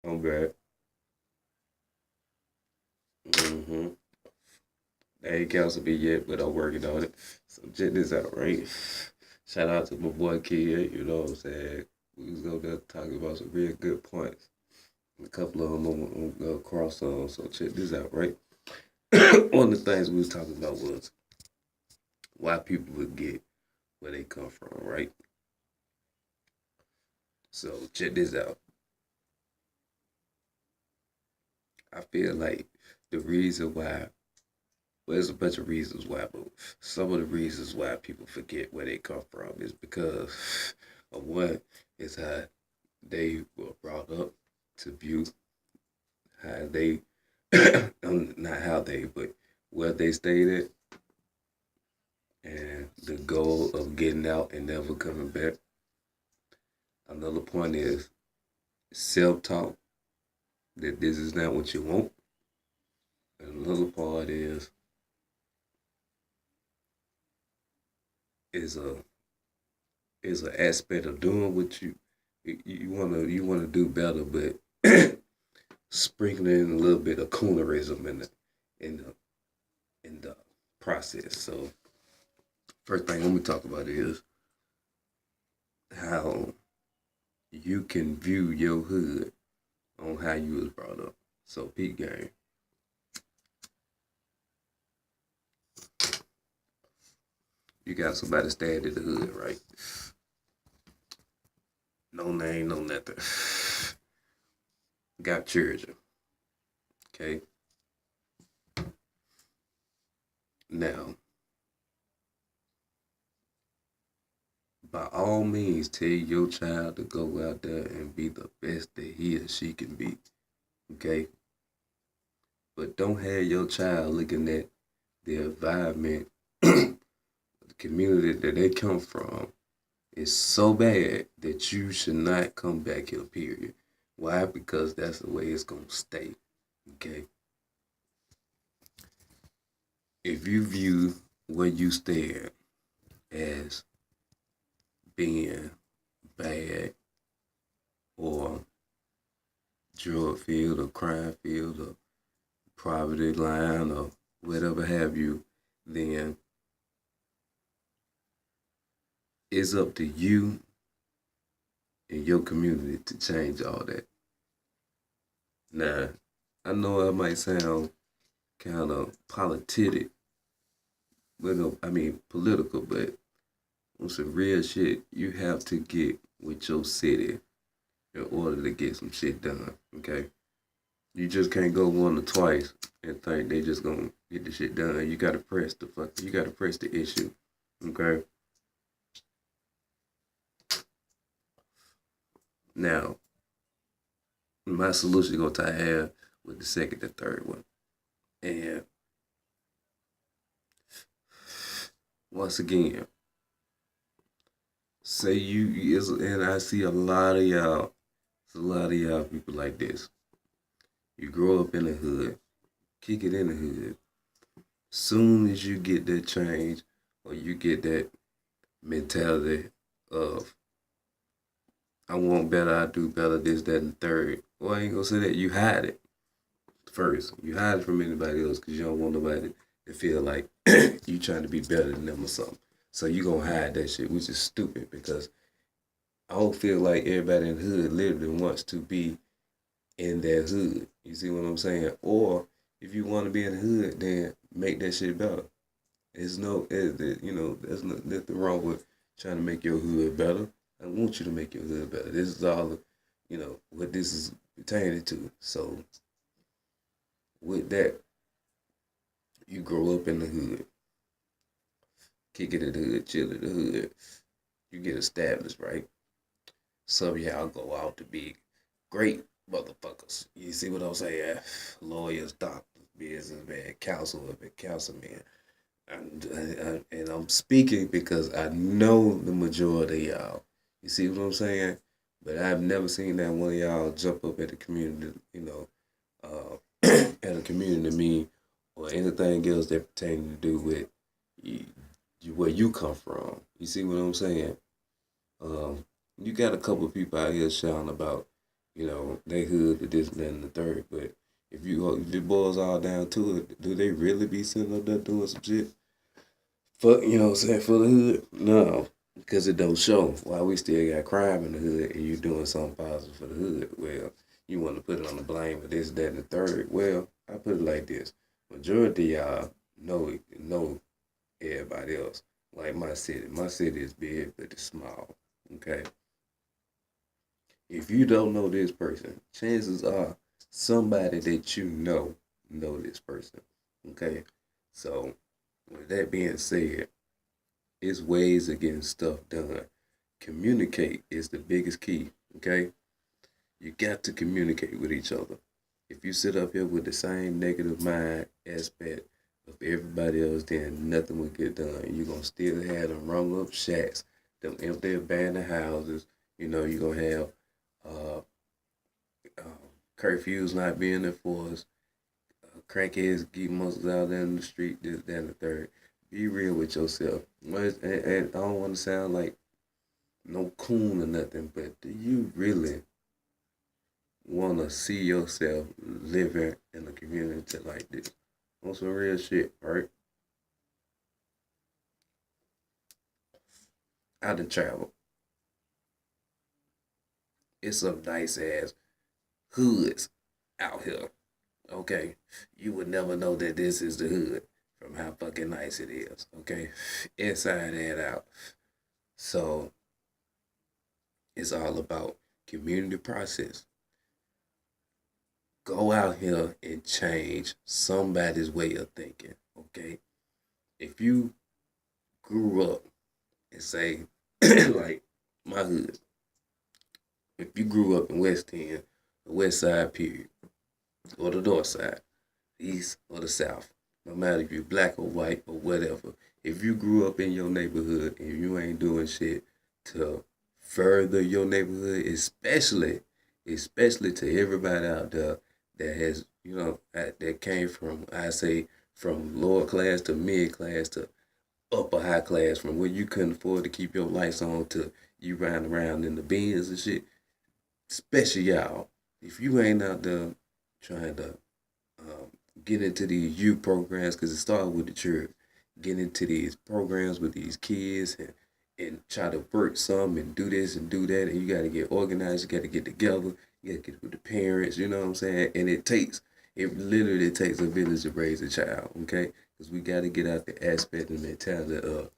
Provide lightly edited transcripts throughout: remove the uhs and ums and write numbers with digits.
I'm bad. Mm-hmm. I ain't canceled me yet, but I'm working on it. So check this out, right? Shout out to my boy Kid, you know what I'm saying? We was over there talking about some real good points. A couple of them I'm gonna cross on, so check this out, right? One of the things we was talking about was why people would get where they come from, right? So check this out. I feel like the reason why, well, there's a bunch of reasons why, but some of the reasons why people forget where they come from is because of one is how they were brought up to view how they, not how they, but where they stayed at, and the goal of getting out and never coming back. Another point is self talk that this is not what you want. And another part is a is an aspect of doing what you wanna do better, but sprinkling in a little bit of coonerism in the in the process. So first thing I'm gonna talk about is how you can view your hood on how you was brought up. So peak game. You got somebody staying in the hood, right? No name, no nothing. Got children. Okay. Now, by all means, tell your child to go out there and be the best that he or she can be. Okay. But don't have your child looking at the environment, the community that they come from is so bad that you should not come back here, period. Why? Because that's the way it's going to stay. Okay. If you view where you stay at as being bad or drug field or crime field or poverty line or whatever have you, then it's up to you and your community to change all that. Now, I know I might sound kind of politic, but no, I mean political, but on some real shit, you have to get with your city in order to get some shit done. Okay, you just can't go one or twice and think they just gonna get the shit done. You gotta press the fuck. You gotta press the issue. Okay. Now, my solution gonna tie have with the second and third one, and once again, say you is, and I see a lot of y'all. It's a lot of y'all people like this. You grow up in the hood, kick it in the hood. Soon as you get that change or you get that mentality of I want better, I do better, this, that, and the third. Well, I ain't gonna say that. You hide it first. You hide it from anybody else because you don't want nobody to feel like you trying to be better than them or something. So you gonna hide that shit, which is stupid because I don't feel like everybody in the hood literally wants to be in their hood. You see what I'm saying? Or if you want to be in the hood, then make that shit better. It's no, there's nothing wrong with trying to make your hood better. I want you to make your hood better. This is all, what this is pertaining to. So with that, you grow up in the hood, kick it in the hood, chill in the hood. You get established, right? Some of y'all go out to be great motherfuckers. You see what I'm saying? Lawyers, doctors, businessmen, councilmen. And I'm speaking because I know the majority of y'all. You see what I'm saying? But I've never seen that one of y'all jump up at the community, at a community meeting or anything else that pertains to do with you, where you come from. You see what I'm saying? Um, you got a couple of people out here shouting about they hood to this and that and the third. But if it boils all down to it, do they really be sitting up there doing some shit for for the hood? No, because it don't show. Why we still got crime in the hood and you doing something positive for the hood? Well, you want to put it on the blame of this, that, and the third. Well, I put it like this: majority of y'all know everybody else. Like my city. My city is big, but it's small. Okay. If you don't know this person, chances are somebody that you know this person. Okay. So with that being said, it's ways of getting stuff done. Communicate is the biggest key. Okay. You got to communicate with each other. If you sit up here with the same negative mind aspect of everybody else, then nothing will get done. You're gonna still have them rung up shacks, them empty abandoned houses. You're gonna have uh, curfews not being enforced, crackheads getting muscles out there in the street, this, that, and the third. Be real with yourself. And I don't want to sound like no coon or nothing, but do you really want to see yourself living in a community like this? On some real shit, right? I done travel. It's some nice ass hoods out here. Okay, you would never know that this is the hood from how fucking nice it is. Okay, inside and out. So it's all about community process. Go out here and change somebody's way of thinking. Okay, if you grew up and say like my hood, if you grew up in West End, the West Side period, or the North Side, the East or the South, no matter if you're black or white or whatever, if you grew up in your neighborhood and you ain't doing shit to further your neighborhood, especially to everybody out there that has, that came from, I say, from lower class to mid class to upper high class, from where you couldn't afford to keep your lights on to you riding around in the Benz and shit. Especially y'all, if you ain't out there trying to um, get into these youth programs, because it started with the church, get into these programs with these kids and try to work some and do this and do that, and you got to get organized, you got to get together, you got to get with the parents, you know what I'm saying? And it literally takes a village to raise a child, okay? Because we got to get out the aspect and mentality of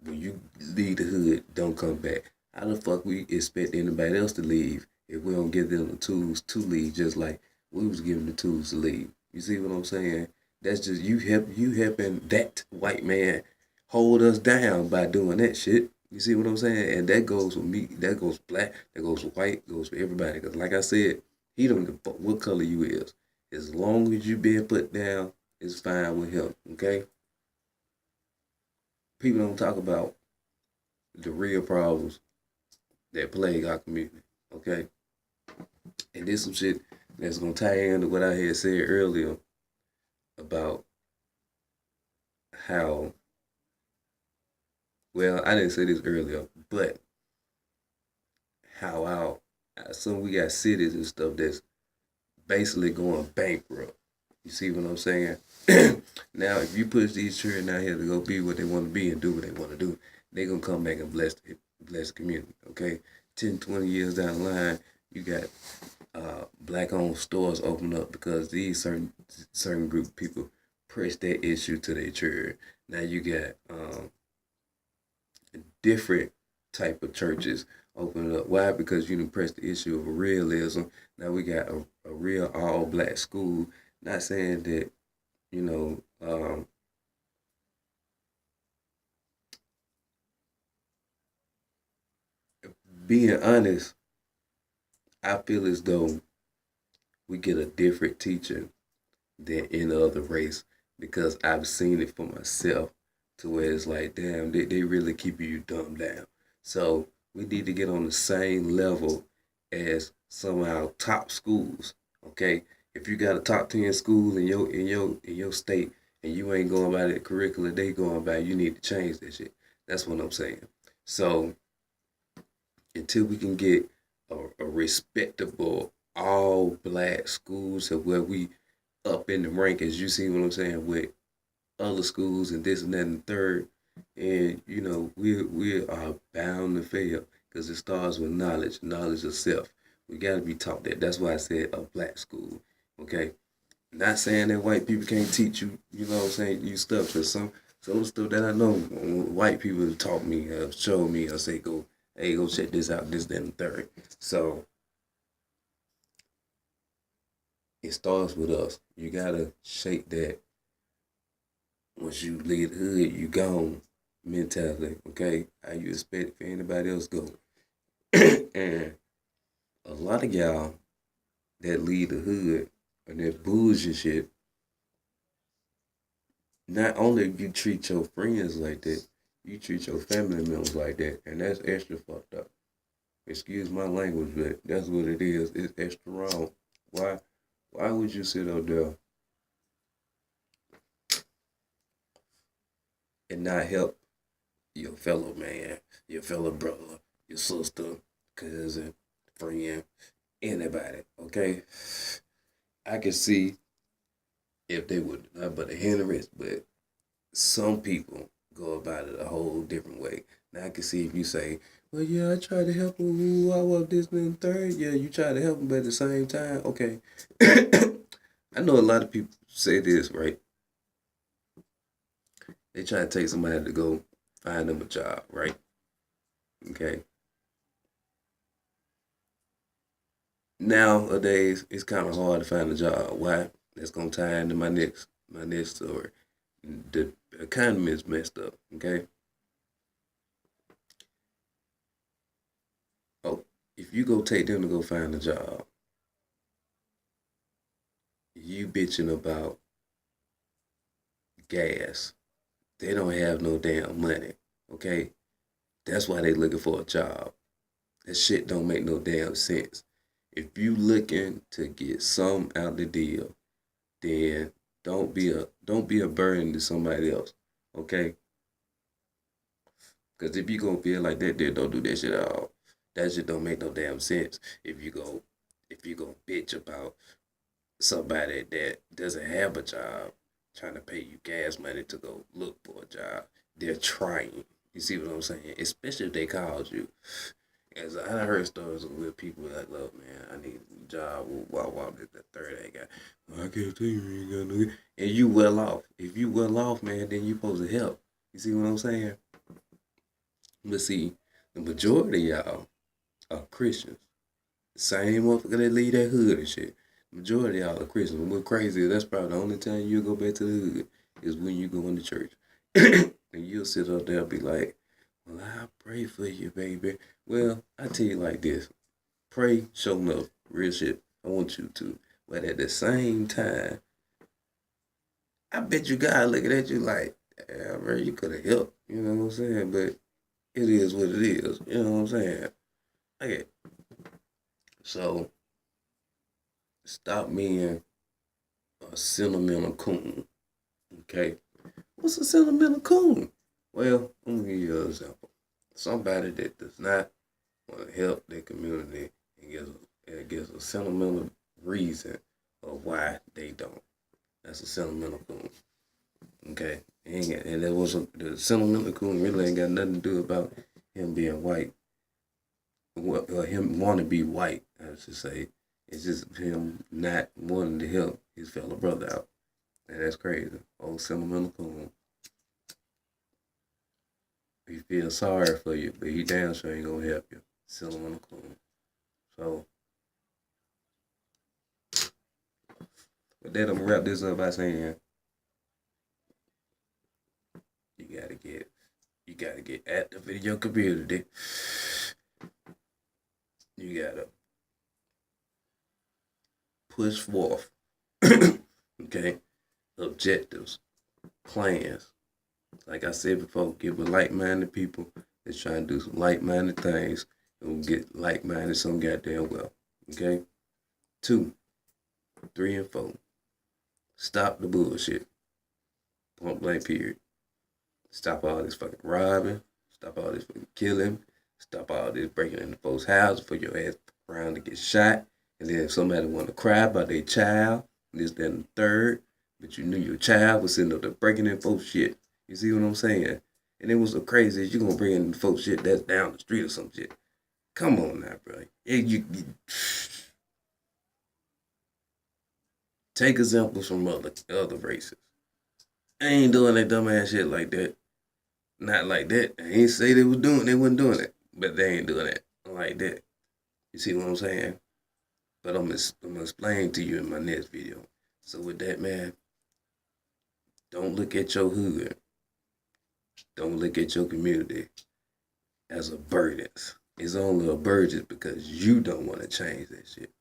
when you leave the hood, don't come back. How the fuck we expect anybody else to leave if we don't give them the tools to leave, just like we was given the tools to leave? You see what I'm saying? That's just you helping that white man hold us down by doing that shit. You see what I'm saying? And that goes with me. That goes black. That goes with white. Goes for everybody. Cause like I said, he don't give a fuck what color you is. As long as you being put down, it's fine with him. Okay. People don't talk about the real problems that plague our community. Okay. And this some shit that's gonna tie into what I had said earlier about how, well, I didn't say this earlier, but how some we got cities and stuff that's basically going bankrupt. You see what I'm saying? Now, if you push these children out here to go be what they want to be and do what they want to do, they gonna come back and bless the community. Okay, 10, 20 years down the line, you got black-owned stores open up because these certain group of people press that issue to their church. Now you got different type of churches opening up. Why? Because you didn't press the issue of realism. Now we got a real all black school. Not saying that, you know, being honest, I feel as though we get a different teacher than any other race because I've seen it for myself to where it's like, damn, they really keep you dumbed down. So we need to get on the same level as some of our top schools. Okay, if you got a top 10 school in your state and you ain't going by the curriculum they going by, you need to change that shit. That's what I'm saying. So until we can get a respectable all black schools of where we up in the rankings. You see what I'm saying with other schools and this and that and the third, and we are bound to fail because it starts with knowledge of self. We got to be taught that. That's why I said a black school. Okay, not saying that white people can't teach you. You know what I'm saying? You stuff, because some of the stuff that I know, white people have taught me, have showed me, or say go, hey, go check this out, this, that, and the third. So it starts with us. You gotta shake that once you leave the hood, you gone mentality, okay? How you expect for anybody else go. And a lot of y'all that leave the hood and that bullshit shit, not only you treat your friends like that, you treat your family members like that, and that's extra fucked up. Excuse my language, but that's what it is. It's extra wrong. Why? Why would you sit up there and not help your fellow man, your fellow brother, your sister, cousin, friend, anybody? Okay, I can see if they would not but a hindrance, but some people go about it a whole different way. Now I can see if you say, "Well, yeah, I tried to help him. Ooh, I was this and third." Yeah, you try to help him, but at the same time, okay. I know a lot of people say this, right? They try to take somebody to go find them a job, right? Okay. Nowadays, it's kind of hard to find a job. Why? That's gonna tie into my next story. The economy is messed up. Okay. Oh, if you go take them to go find a job, you bitching about gas. They don't have no damn money. Okay. That's why they looking for a job. That shit don't make no damn sense. If you looking to get some out the deal, then don't be a burden to somebody else. Okay? Because if you gonna feel like that, then don't do that shit at all. That shit don't make no damn sense. If you go bitch about somebody that doesn't have a job trying to pay you gas money to go look for a job, they're trying. You see what I'm saying? Especially if they called you. As I heard stories with people like, look, man, I need a job. Wow, the third ain't got. Well, I can't tell you ain't got no. And you well off. If you well off, man, then you supposed to help. You see what I'm saying? But see, the majority of y'all are Christians. Same motherfucker that leave that hood and shit. Majority of y'all are Christians. What's crazy is that's probably the only time you go back to the hood is when you go into church. And you'll sit up there and be like, well, I pray for you, baby. Well, I tell you like this. Pray, show love. Real shit. I want you to. But at the same time, I bet you God looking at you like, yeah, bro, you could have helped. You know what I'm saying? But it is what it is. You know what I'm saying? Okay. So stop being a sentimental coon. Okay. What's a sentimental coon? Well, I'm gonna give you an example. Somebody that does not want to help their community and gives a sentimental reason of why they don't. That's a sentimental coon. Okay. And that was the sentimental coon really ain't got nothing to do about him being white. Or him want to be white, I should say. It's just him not wanting to help his fellow brother out. And that's crazy. Old sentimental coon. He feels sorry for you, but he damn sure ain't gonna help you. Sentimental coon. So with that, I'm gonna wrap this up by saying you gotta get active in your community. You gotta push forth. Okay? Objectives, plans. Like I said before, get with like-minded people that's trying to do some like-minded things and we'll get like-minded some goddamn well. Okay? 2, 3, and 4. Stop the bullshit. Point blank period. Stop all this fucking robbing. Stop all this fucking killing. Stop all this breaking into folks' houses for your ass around to get shot. And then if somebody want to cry about their child, this, that, and the third, but you knew your child was sitting up there breaking in folks shit. You see what I'm saying? And it was so crazy that you gonna bring in folks shit that's down the street or some shit. Come on now, bro. Take examples from other races. I ain't doing that dumbass shit like that. Not like that. I ain't say they wasn't doing it, but they ain't doing it like that. You see what I'm saying? But I'm gonna explain to you in my next video. So with that, man, don't look at your hood. Don't look at your community as a burden. It's only a burden because you don't want to change that shit.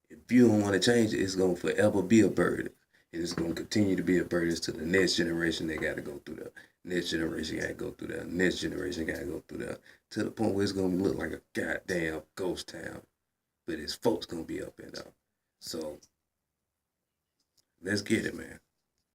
If you don't want to change it, it's gonna forever be a burden. And it's gonna continue to be a burden to the next generation. They gotta go through that. Next generation gotta go through that. Next generation gotta go through that. To the point where it's gonna look like a goddamn ghost town. But it's folks gonna be up in there. So let's get it, man.